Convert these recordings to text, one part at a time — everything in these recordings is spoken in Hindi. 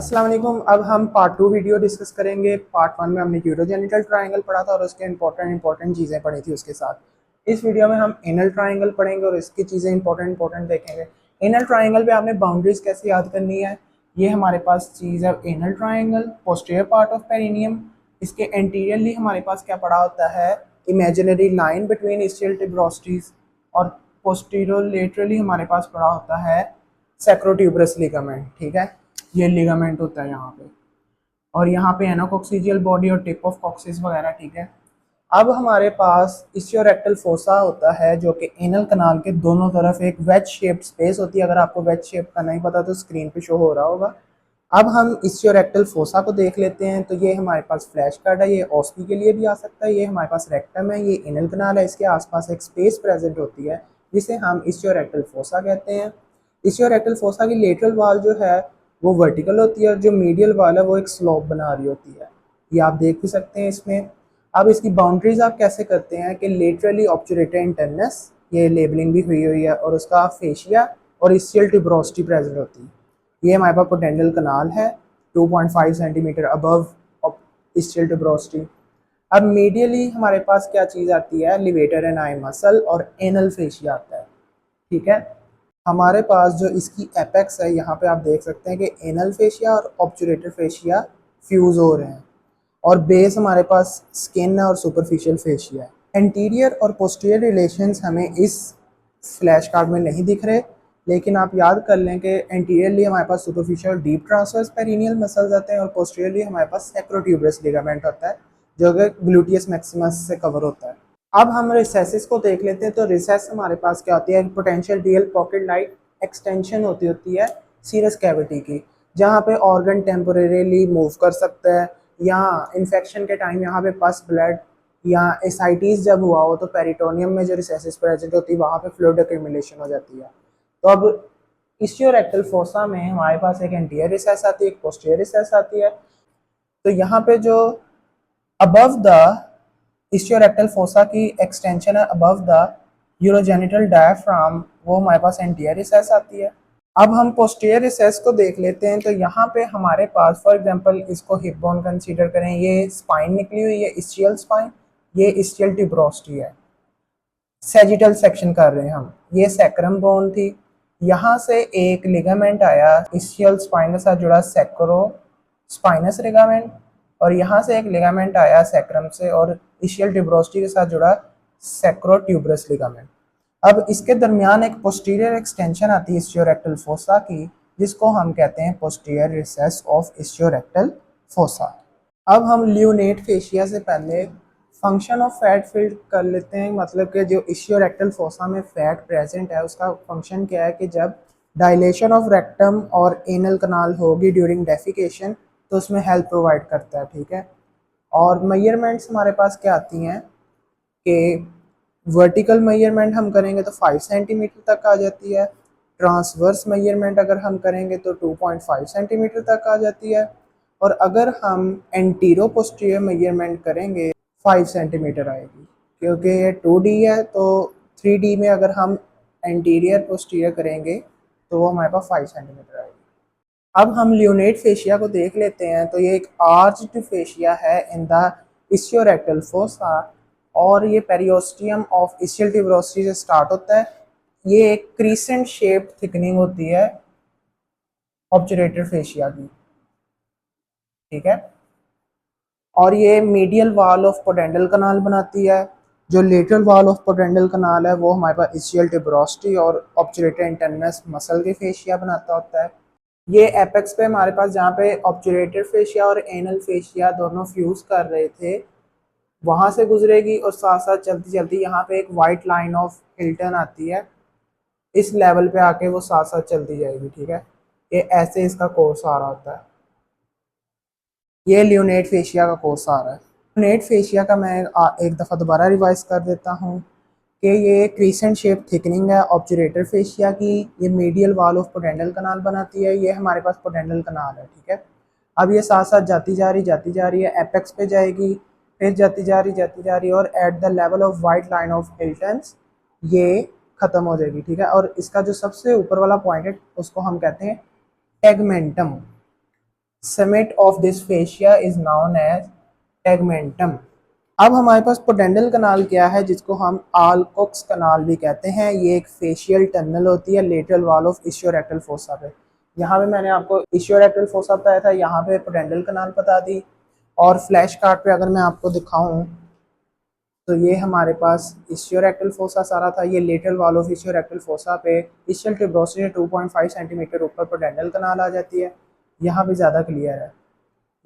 अस्सलाम वालेकुम। अब हम पार्ट 2 वीडियो डिस्कस करेंगे। पार्ट 1 में हमने यूरोजेनिटल ट्रायंगल पढ़ा था और उसके इंपॉर्टेंट चीज़ें पढ़ी थी उसके साथ। इस वीडियो में हम एनल ट्रायंगल पढ़ेंगे और इसकी चीज़ें इंपॉर्टेंट देखेंगे। एनल ट्रायंगल पे आपने बाउंड्रीज कैसे याद करनी है। ये हमारे पास चीज़ है anal triangle, posterior part of perineum. इसके एंटीरियरली हमारे पास क्या पड़ा होता है, imaginary line between ischial tuberosities। और पोस्टीरियर हमारे पास पड़ा होता है सैक्रोट्यूबरस लिगामेंट। ठीक है, ये लिगामेंट होता है यहाँ पे, और यहाँ पे एनोकॉक्सिजियल बॉडी और टिप ऑफ कॉक्सिस वगैरह। ठीक है, अब हमारे पास इस्चियोरेक्टल फोसा होता है जो कि एनल कनाल के दोनों तरफ एक वेज शेप्ड स्पेस होती है। अगर आपको वेज शेप का नहीं पता तो स्क्रीन पे शो हो रहा होगा। अब हम इस्चियोरेक्टल फोसा को देख लेते हैं। तो ये हमारे पास फ्लैश कार्ड है, ये ऑस्पी के लिए भी आ सकता है। ये हमारे पास रेक्टम है, ये एनल कनाल है, इसके आसपास एक स्पेस प्रेजेंट होती है जिसे हम इस्चियोरेक्टल फोसा कहते हैं। इस्चियोरेक्टल फोसा की लेटरल वाल जो है वो वर्टिकल होती है और जो मीडियल वाल है वो एक स्लोप बना रही होती है। ये आप देख भी सकते हैं इसमें। अब इसकी बाउंड्रीज आप कैसे करते हैं कि लेटरली ऑब्चुरेटर इंटरनस, ये लेबलिंग भी हुई है, और उसका फेशिया और ischial tuberosity प्रेजेंट होती है। ये हमारे पास पोटेंशियल कनाल है 2.5 सेंटीमीटर अबव ischial tuberosity। अब मीडियली हमारे पास क्या चीज़ आती है, लिवेटर एंड आई मसल और एनल फेशिया आता है। ठीक है, हमारे पास जो इसकी एपेक्स है, यहाँ पे आप देख सकते हैं कि एनल फेशिया और ऑब्चुरेटर फेशिया फ्यूज हो रहे हैं, और बेस हमारे पास स्किन है और सुपरफिशियल फेशिया है। एंटीरियर और पोस्टीरियर रिलेशंस हमें इस फ्लैश कार्ड में नहीं दिख रहे, लेकिन आप याद कर लें कि एंटीरियरली हमारे पास superficial deep transverse perineal muscles आते हैं और पोस्टीरियरली हमारे पास सैक्रोट्यूबरस लिगामेंट होता है जो कि ग्लूटियस मैक्सिमस से कवर होता है। अब हम रिसेसिस को देख लेते हैं। तो रिसेस हमारे पास क्या होती है, potential DL pocket light extension होती है सीरस कैविटी की, जहाँ पे ऑर्गन टेम्पोरेरीली मूव कर सकता है। यहाँ इन्फेक्शन के टाइम यहाँ पे पस ब्लड या एसाइटिस जब हुआ हो तो पेरिटोनियम में जो रिसेसिस प्रेजेंट होती है वहाँ पे फ्लूइड एक्यूमुलेशन हो जाती है। तो अब इस्चियोरेक्टल फोसा में हमारे पास एक एंटीरियर रिसेस आती है, एक पोस्टीरियर रिसेस आती है। तो यहाँ पे जो अबव द इस्चियोरेक्टल फोसा की एक्सटेंशन है अबव द यूरोजेनिटल डायफ्राम, वो हमारे पास एंटीरियर रिसेस आती है। अब हम पोस्टीरियर रिसेस को देख लेते हैं। तो यहाँ पे हमारे पास फॉर एग्जांपल इसको हिप बोन कंसीडर करें, ये स्पाइन निकली हुई है इस्चियल स्पाइन, ये इस्चियल ट्यूबरोसिटी है। सैजिटल सेक्शन कर रहे हैं हम, ये सैक्रम बोन थी, यहाँ से एक लिगामेंट आया इस्चियल स्पाइन के साथ जुड़ा सैक्रो स्पाइनस लिगामेंट, और यहाँ से एक लिगामेंट आया सैक्रम से और इस्चियल ट्यूबरोसिटी के साथ जुड़ा सैक्रोट्यूबरस लिगामेंट। अब इसके दरमियान एक पोस्टीरियर एक्सटेंशन आती है इस्चियोरेक्टल फोसा की, जिसको हम कहते हैं पोस्टीरियर रिसेस ऑफ इस्चियोरेक्टल फोसा। अब हम ल्यूनेट फेशिया से पहले फंक्शन ऑफ फैट फील्ड कर लेते हैं। मतलब कि जो इस्चियोरेक्टल फोसा में फैट प्रेजेंट है उसका फंक्शन क्या है कि जब डायलेशन ऑफ रेक्टम और एनल कनाल होगी ड्यूरिंग डेफिकेशन तो उसमें हेल्प प्रोवाइड करता है। ठीक है, और मेजरमेंट्स हमारे पास क्या आती हैं कि वर्टिकल मेजरमेंट हम करेंगे तो 5 सेंटीमीटर तक आ जाती है, ट्रांसवर्स मेजरमेंट अगर हम करेंगे तो 2.5 सेंटीमीटर तक आ जाती है, और अगर हम एंटीरो पोस्टीरियर मेजरमेंट करेंगे 5 सेंटीमीटर आएगी। क्योंकि ये 2D है तो 3D में अगर हम एंटीरियर पोस्टीरियर करेंगे तो वो हमारे पास 5 सेंटीमीटर आएगी। अब हम ल्यूनेट फेशिया को देख लेते हैं। तो ये एक आर्च्ड फेशिया है इन द इस्चियोरेक्टल फोसा, और ये पेरियोस्टियम ऑफ ischial tuberosity से स्टार्ट होता है। ये एक क्रीसेंट शेप थिकनिंग होती है ऑब्चुरेटर फेशिया की। ठीक है, और ये मीडियल वाल ऑफ पोडेंडल कनाल बनाती है। जो लेटरल वाल ऑफ पोडेंडल कनाल है वो हमारे पास ischial tuberosity और ऑब्चुरेटर इंटरनस मसल के फेशिया बनाता होता है। ये एपेक्स पे हमारे पास जहाँ पे ऑब्चुरेटर फेशिया और एनल फेशिया दोनों फ्यूज कर रहे थे वहाँ से गुजरेगी, और साथ साथ चलती चलती यहाँ पे एक वाइट लाइन ऑफ हिल्टन आती है, इस लेवल पे आके वो साथ साथ चलती जाएगी। ठीक है, ये ऐसे इसका कोर्स आ रहा होता है। ये ल्यूनेट फेशिया का कोर्स आ रहा है। ल्यूनेट फेशिया का मैं एक दफ़ा दोबारा रिवाइज कर देता हूँ कि ये क्रीसेंट शेप थिकनिंग है ऑब्चुरेटर फेशिया की। ये मीडियल वाल ऑफ पोडेंडल कनाल बनाती है। ये हमारे पास पोडेंडल कनाल है। ठीक है, अब ये साथ साथ जाती जा रही है, एपेक्स पे जाएगी, फिर जाती जा रही और at the level of white line of Hilton's ये ख़त्म हो जाएगी। ठीक है, और इसका जो सबसे ऊपर वाला पॉइंट है उसको हम कहते हैं tegmentum. Summit of this fascia is known as tegmentum. अब हमारे पास पोडेंडल कनाल क्या है, जिसको हम आलकोक्स कनाल भी कहते हैं। ये एक फेशियल टनल होती है लेटरल वॉल ऑफ इशियोरेक्टल फोसा पे। यहाँ पे मैंने आपको इशियोरेक्टल फोसा बताया था, यहाँ पे पोडेंडल कनाल बता दी। और फ्लैश कार्ड पे अगर मैं आपको दिखाऊं तो ये हमारे पास इशियोरेक्टल फोसा सारा था। ये लेटरल वॉल ऑफ इशियोरेक्टल फोसा पे इशियल ट्यूबरोसिस से 2.5 सेंटीमीटर ऊपर पोडेंडल कनाल आ जाती है। यहाँ पे ज़्यादा क्लियर है।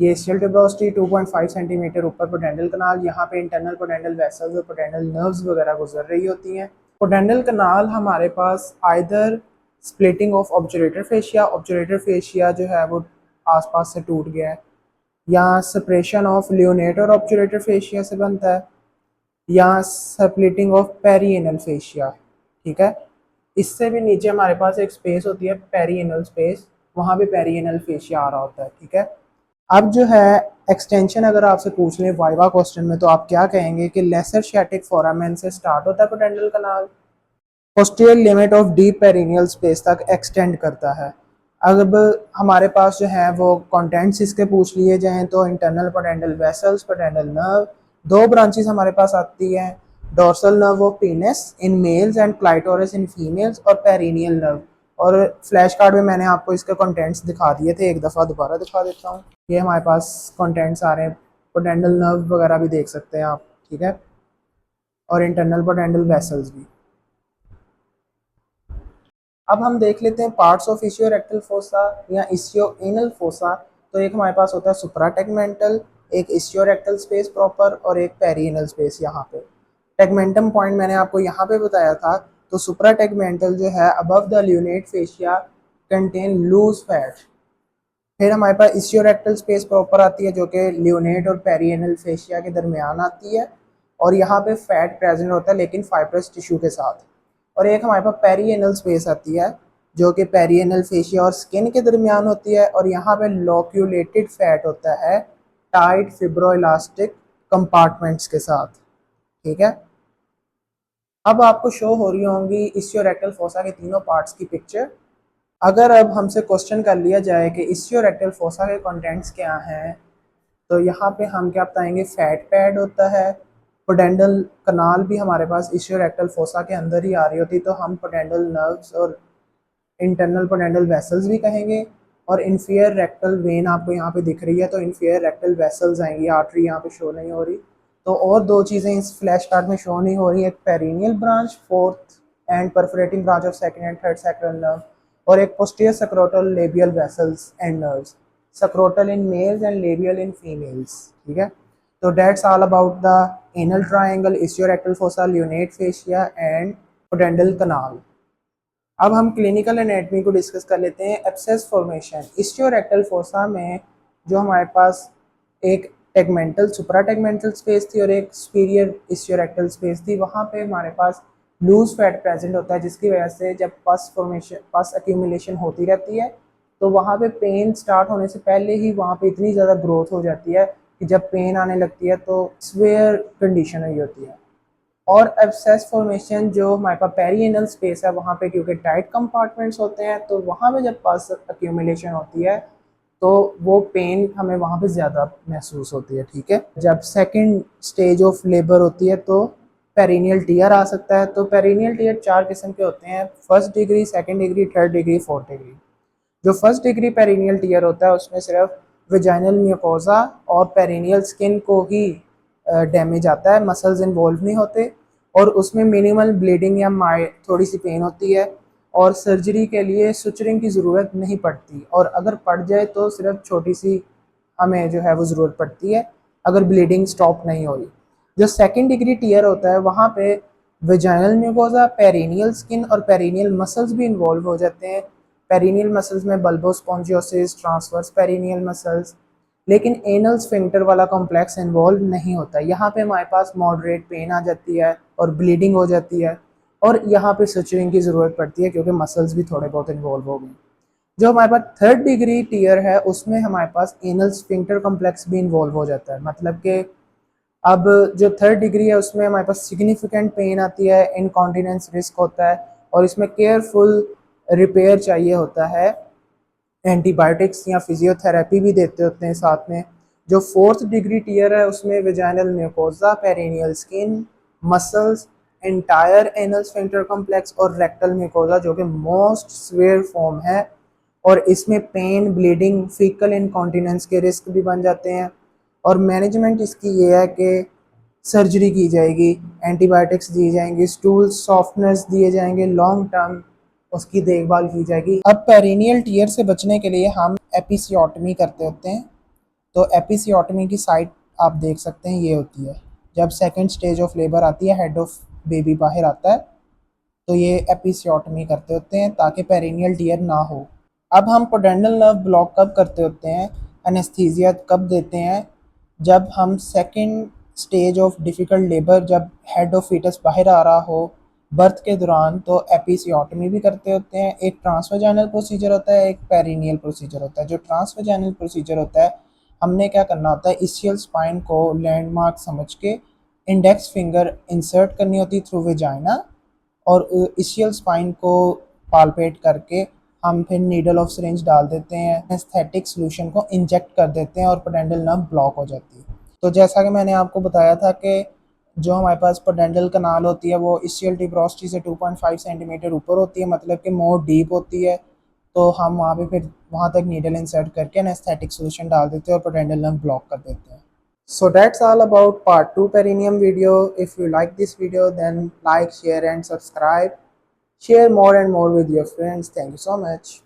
ये इशियल ट्यूबरोसिटी 2.5 सेंटीमीटर ऊपर पोडेंडल कनाल, यहाँ पे इंटरनल पोडेंडल वेसल्स और पोडेंडल नर्व्स वगैरह गुजर रही होती हैं। पोडेंडल कनाल हमारे पास आइदर स्प्लिटिंग ऑफ ऑब्चुरेटर फेशिया जो है वो आसपास से टूट गया है, या सेपरेशन ऑफ लियोनेटर ऑब्चुरेटर फेशिया से बनता है, या स्प्लिटिंग ऑफ पेरिएनल फेशिया। ठीक है, इससे भी नीचे हमारे पास एक स्पेस होती है पेरिएनल स्पेस, वहाँ भी पेरिएनल फेशिया आ रहा होता है। ठीक है, अब जो है एक्सटेंशन अगर आपसे पूछ लें वाइवा क्वेश्चन में, तो आप क्या कहेंगे कि लेसर शैटिक फोरामेन से स्टार्ट होता है potential canal, posterior limit of deep perineal space तक एक्सटेंड करता है। अब हमारे पास जो है वो कंटेंट्स इसके पूछ लिए जाएं तो internal potential vessels, potential nerve, दो ब्रांचेस हमारे पास आती हैं, dorsal nerve of पीनस in males and clitoris in females, और पेरिनियल नर्व। और फ्लैश कार्ड में मैंने आपको इसके कंटेंट्स दिखा दिए थे, एक दफ़ा दोबारा दिखा देता हूँ। ये हमारे पास कंटेंट्स आ रहे हैं, पोटेंशियल नर्व वगैरह भी देख सकते हैं आप। ठीक है, और इंटरनल पोटेंशियल वेसल्स भी। अब हम देख लेते हैं पार्ट्स ऑफ इशियोरेक्टल फोसा या इशियोएनल फोसा। तो एक हमारे पास होता है सुप्राटेगमेंटल, एक इशियोरेक्टल स्पेस प्रॉपर, और एक पेरिएनल स्पेस। यहाँ पे टेगमेंटम पॉइंट मैंने आपको यहाँ पे बताया था। तो सुप्राटेगमेंटल जो है above the lunate fascia contain loose fat. फिर हमारे पास इशियोरेक्टल स्पेस प्रॉपर आती है जो कि ल्यूनेट और पेरिएनल फेशिया के दरमियान आती है, और यहाँ पे फैट प्रेजेंट होता है लेकिन फाइब्रस टिश्यू के साथ। और एक हमारे पास पेरिएनल स्पेस आती है जो कि पेरिएनल फेशिया और स्किन के दरमियान होती है, और यहाँ पे लोक्यूलेटेड फैट होता है टाइट फिब्रोइलास्टिक कंपार्टमेंट्स के साथ। ठीक है, अब आपको शो हो रही होंगी इशियोरेक्टल फोसा के तीनों पार्ट्स की पिक्चर। अगर अब हमसे क्वेश्चन कर लिया जाए कि इशियोरेक्टल फोसा के कंटेंट्स क्या हैं, तो यहाँ पे हम क्या बताएंगे, फैट पैड होता है। पोडेंडल कनाल भी हमारे पास इशियोरेक्टल फोसा के अंदर ही आ रही होती, तो हम पोडेंडल नर्व्स और इंटरनल पोडेंडल वेसल्स भी कहेंगे। और इन्फीरियर रेक्टल वेन आपको यहाँ पे दिख रही है, तो इन्फीरियर रेक्टल वेसल्स आएंगी, आर्टरी यहाँ पे शो नहीं हो रही। तो और दो चीज़ें इस फ्लैश कार्ड में शो नहीं हो रही, एक perineal branch fourth and perforating branch of second and third sacral nerve, और एक posterior scrotal labial vessels and nerves, scrotal in males and labial in females. ठीक है, तो that's all about the anal triangle, ischiorectal fossa, lunate fascia and pudendal canal. अब हम क्लिनिकल एनाटमी को डिस्कस कर लेते हैं। एब्सेस फॉर्मेशन इशियोरेक्टल फोसा में जो हमारे पास एक टेगमेंटल सुपरा टेगमेंटल स्पेस थी और एक सुपीरियर इशियोरेक्टल स्पेस थी, वहाँ पे हमारे पास लूज फैट प्रेजेंट होता है, जिसकी वजह से जब पस फॉर्मेशन पस एक्यूमुलेशन होती रहती है तो वहाँ पे पेन स्टार्ट होने से पहले ही वहाँ पे इतनी ज़्यादा ग्रोथ हो जाती है कि जब पेन आने लगती है तो स्वेयर कंडीशन हुई होती है। और एब्सेस फॉर्मेशन जो हमारे पास पेरिएनल स्पेस है वहाँ पे क्योंकि टाइट कंपार्टमेंट्स होते हैं, तो वहाँ पे जब पस एक्यूमुलेशन होती है तो वो पेन हमें वहाँ पे ज़्यादा महसूस होती है। ठीक है, जब सेकंड स्टेज ऑफ लेबर होती है तो पेरिनियल टीयर आ सकता है। तो पेरिनियल टीयर चार किस्म के होते हैं, first degree, second degree, third degree, fourth degree. जो फर्स्ट डिग्री पेरिनियल टीयर होता है उसमें सिर्फ वेजाइनल म्यूकोजा और पेरिनियल स्किन को ही डैमेज आता है, मसल्स इन्वॉल्व नहीं होते, और उसमें मिनिमल ब्लीडिंग या थोड़ी सी पेन होती है, और सर्जरी के लिए सुचरिंग की ज़रूरत नहीं पड़ती, और अगर पड़ जाए तो सिर्फ छोटी सी हमें जो है वो ज़रूरत पड़ती है अगर ब्लीडिंग स्टॉप नहीं हो रही। जो सेकेंड डिग्री टीयर होता है वहाँ पे वेजाइनल म्यूकोजा, पेरिनियल स्किन और पेरिनियल मसल्स भी इन्वॉल्व हो जाते हैं। पेरिनियल मसल्स में बल्बोस्पॉन्जियोसिस, ट्रांसवर्स पेरिनियल मसल्स, लेकिन एनल स्फिंक्टर वाला कॉम्प्लेक्स इन्वॉल्व नहीं होता। यहाँ पे हमारे पास मॉडरेट पेन आ जाती है और ब्लीडिंग हो जाती है, और यहाँ पे सुचरिंग की ज़रूरत पड़ती है क्योंकि मसल्स भी थोड़े बहुत इन्वॉल्व हो गए। जो हमारे पास थर्ड डिग्री टीयर है उसमें हमारे पास एनल स्फिंक्टर कॉम्प्लेक्स भी इन्वॉल्व हो जाता है, मतलब कि अब जो थर्ड डिग्री है उसमें हमारे पास सिग्निफिकेंट पेन आती है, इनकॉन्टिनेंस रिस्क होता है, और इसमें केयरफुल रिपेयर चाहिए होता है एंटीबायोटिक्स या फिजियोथेरेपी भी देते होते हैं साथ में। जो फोर्थ डिग्री टीयर है उसमें vaginal mucosa, perineal skin, muscles, entire anal sphincter complex और रेक्टल म्यूकोसा जो कि मोस्ट सीवियर फॉर्म है, और इसमें पेन, ब्लीडिंग, फीकल इनकॉन्टिनेंस के रिस्क भी बन जाते हैं। और मैनेजमेंट इसकी ये है कि सर्जरी की जाएगी, एंटीबायोटिक्स दी जाएंगी, स्टूल सॉफ्टनेस दिए जाएंगे, लॉन्ग टर्म उसकी देखभाल की जाएगी। अब पेरिनियल टीयर से बचने के लिए हम एपिसियोटमी करते होते हैं। तो एपिसियोटमी की साइट आप देख सकते हैं, ये होती है जब सेकंड स्टेज ऑफ लेबर आती है, हेड ऑफ बेबी बाहर आता है, तो ये एपिसियोटमी करते होते हैं ताकि पेरिनियल टीयर ना हो। अब हम पोडेंडल नर्व ब्लॉक कब करते होते हैं, एनेस्थीसिया कब देते हैं, जब हम second stage of difficult labour, जब हेड ऑफ फीटस बाहर आ रहा हो बर्थ के दौरान, तो एपिसियोटमी भी करते होते हैं। एक ट्रांसवेजाइनल प्रोसीजर होता है, एक पेरिनियल प्रोसीजर होता है। जो ट्रांसवेजाइनल प्रोसीजर होता है, हमने क्या करना होता है, इशियल स्पाइन को लैंडमार्क समझ के इंडेक्स फिंगर इंसर्ट करनी होती है थ्रू वेजाइना, और इशियल स्पाइन को पालपेट करके हम फिर नीडल ऑफ सिरिंज डाल देते हैं, एस्थेटिक सॉल्यूशन को इंजेक्ट कर देते हैं और पोडेंडल नर्व ब्लॉक हो जाती है। तो जैसा कि मैंने आपको बताया था कि जो हमारे पास पोडेंडल कनाल होती है वो इशियल टिप्रोस्टी से 2.5 सेंटीमीटर ऊपर होती है, मतलब कि मोर डीप होती है। तो हम वहाँ पे फिर वहाँ तक नीडल इंसर्ट करके एस्थेटिक सॉल्यूशन डाल देते हैं और पोडेंडल नर्व ब्लॉक कर देते हैं। So that's all about part 2 perineum video. If you like this video, then like, share and subscribe. Share more and more with your friends. Thank you so much.